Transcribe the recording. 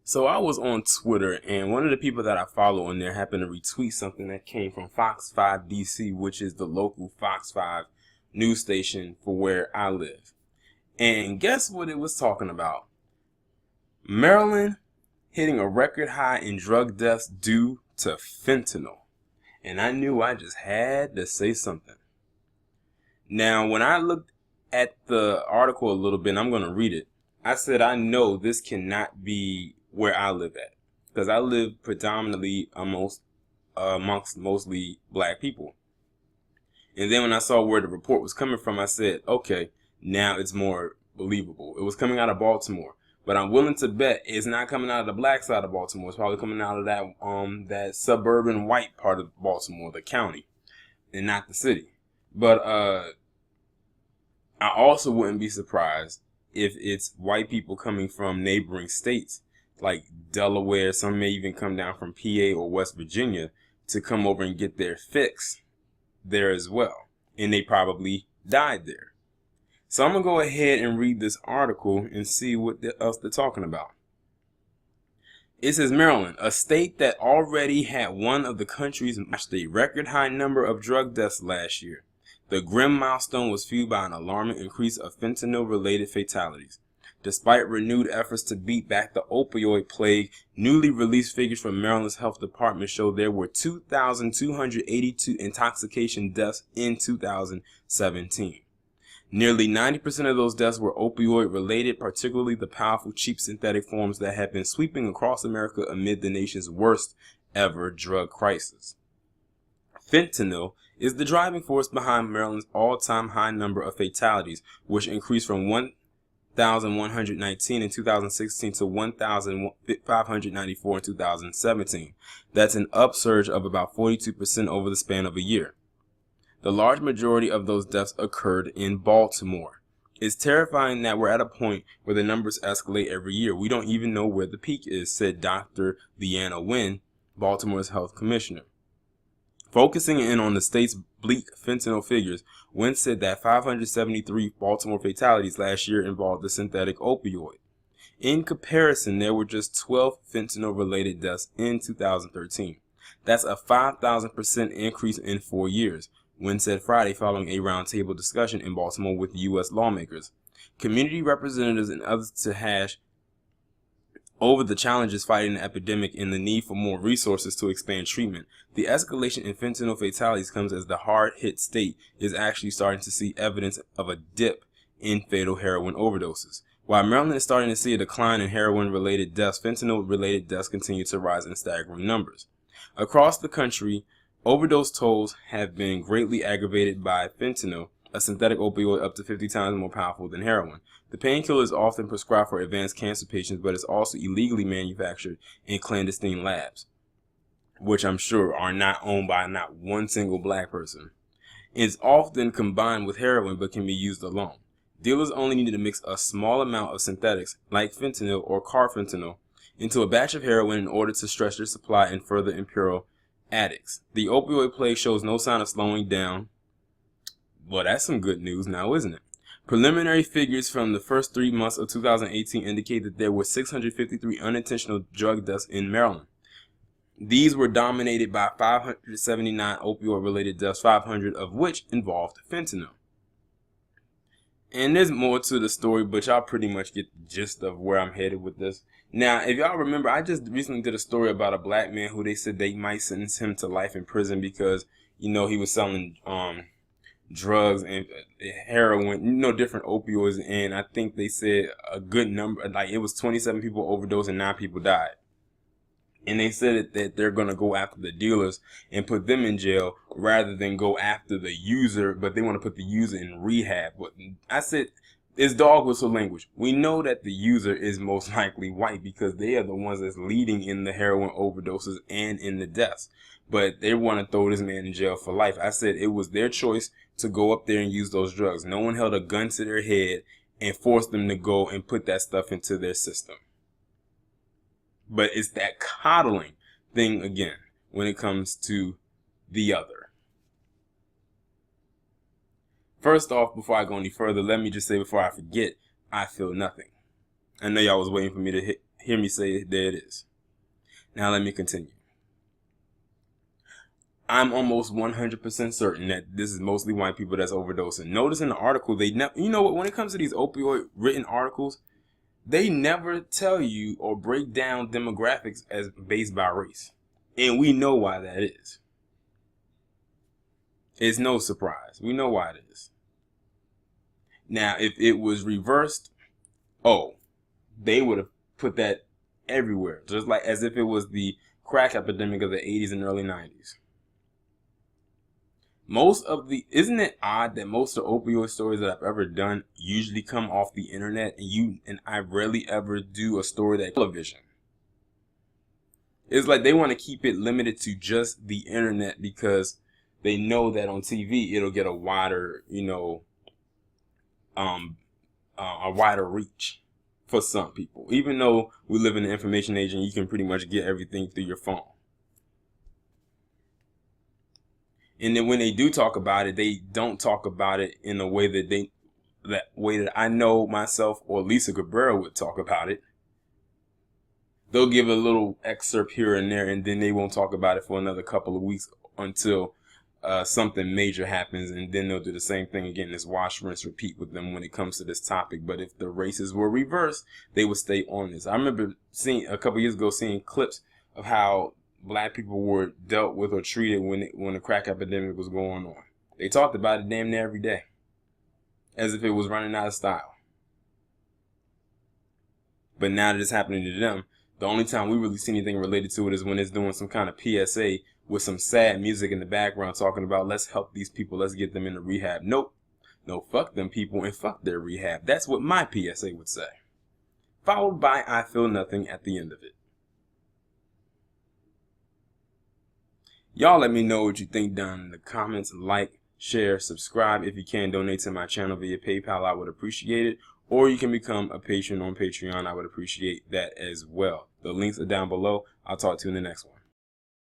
So I was on Twitter, and one of the people that I follow on there happened to retweet something that came from Fox 5 DC, which is the local Fox 5 news station for where I live. And guess what it was talking about? Maryland hitting a record high in drug deaths due to fentanyl. And I knew I just had to say something. Now, when I looked at the article a little bit, and I'm going to read it, I said I know this cannot be where I live at, because I live predominantly amongst mostly black people. And then when I saw where the report was coming from, I said, okay, now it's more believable. It was coming out of Baltimore, but I'm willing to bet it's not coming out of the black side of Baltimore. It's probably coming out of that suburban white part of Baltimore, the county, and not the city. But I also wouldn't be surprised if it's white people coming from neighboring states like Delaware. Some may even come down from PA or West Virginia to come over and get their fix there as well. And they probably died there. So I'm going to go ahead and read this article and see what else they're talking about. It says Maryland, a state that already had one of the country's matched a record high number of drug deaths last year. The grim milestone was fueled by an alarming increase of fentanyl-related fatalities. Despite renewed efforts to beat back the opioid plague, newly released figures from Maryland's health department show there were 2,282 intoxication deaths in 2017. Nearly 90% of those deaths were opioid-related, particularly the powerful, cheap synthetic forms that have been sweeping across America amid the nation's worst ever drug crisis. Fentanyl is the driving force behind Maryland's all-time high number of fatalities, which increased from 1,119 in 2016 to 1,594 in 2017. That's an upsurge of about 42% over the span of a year. The large majority of those deaths occurred in Baltimore. It's terrifying that we're at a point where the numbers escalate every year. We don't even know where the peak is, said Dr. Leanna Wen, Baltimore's health commissioner. Focusing in on the state's bleak fentanyl figures, Wen said that 573 Baltimore fatalities last year involved the synthetic opioid. In comparison, there were just 12 fentanyl-related deaths in 2013. That's a 5,000% increase in 4 years, Wen said Friday following a roundtable discussion in Baltimore with U.S. lawmakers, community representatives, and others to hash over the challenges fighting the epidemic and the need for more resources to expand treatment. The escalation in fentanyl fatalities comes as the hard-hit state is actually starting to see evidence of a dip in fatal heroin overdoses. While Maryland is starting to see a decline in heroin-related deaths, fentanyl-related deaths continue to rise in staggering numbers. Across the country, overdose tolls have been greatly aggravated by fentanyl, a synthetic opioid up to 50 times more powerful than heroin. The painkiller is often prescribed for advanced cancer patients, but it's also illegally manufactured in clandestine labs, which I'm sure are not owned by not one single black person. It's often combined with heroin, but can be used alone. Dealers only need to mix a small amount of synthetics, like fentanyl or carfentanil, into a batch of heroin in order to stretch their supply and further imperil addicts. The opioid plague shows no sign of slowing down. Well, that's some good news now, isn't it? Preliminary figures from the first 3 months of 2018 indicate that there were 653 unintentional drug deaths in Maryland. These were dominated by 579 opioid-related deaths, 500 of which involved fentanyl. And there's more to the story, but y'all pretty much get the gist of where I'm headed with this. Now, if y'all remember, I just recently did a story about a black man who they said they might sentence him to life in prison because, he was selling drugs and heroin, different opioids, and I think they said a good number, like it was 27 people overdosed and 9 people died. And they said that they're going to go after the dealers and put them in jail rather than go after the user, but they want to put the user in rehab. But I said, it's dog whistle language. We know that the user is most likely white because they are the ones that's leading in the heroin overdoses and in the deaths. But they want to throw this man in jail for life. I said it was their choice to go up there and use those drugs. No one held a gun to their head and forced them to go and put that stuff into their system. But it's that coddling thing again when it comes to the other. First off, before I go any further, let me just say before I forget, I feel nothing. I know y'all was waiting for me to hit hear me say it, there it is. Now let me continue. I'm almost 100% certain that this is mostly white people that's overdosing. Notice in the article, they never, you know what, when it comes to these opioid written articles, they never tell you or break down demographics as based by race. And we know why that is. It's no surprise. We know why it is. Now, if it was reversed, they would have put that everywhere. Just like as if it was the crack epidemic of the 80s and early 90s. Isn't it odd that most of the opioid stories that I've ever done usually come off the internet, and I rarely ever do a story that television. It's like they want to keep it limited to just the internet because they know that on TV it'll get a wider, a wider reach for some people. Even though we live in the information age and you can pretty much get everything through your phone. And then when they do talk about it, they don't talk about it in a way that I know myself or Lisa Cabrera would talk about it. They'll give a little excerpt here and there, and then they won't talk about it for another couple of weeks until something major happens, and then they'll do the same thing again. This wash, rinse, repeat with them when it comes to this topic. But if the races were reversed, they would stay on this. I remember seeing a couple years ago clips of how black people were dealt with or treated when the crack epidemic was going on. They talked about it damn near every day, as if it was running out of style. But now that it's happening to them, the only time we really see anything related to it is when it's doing some kind of PSA with some sad music in the background talking about, let's help these people, let's get them into rehab. Nope. No, fuck them people and fuck their rehab. That's what my PSA would say. Followed by I feel nothing at the end of it. Y'all let me know what you think down in the comments. Like, share, subscribe. If you can, donate to my channel via PayPal. I would appreciate it. Or you can become a patron on Patreon. I would appreciate that as well. The links are down below. I'll talk to you in the next one.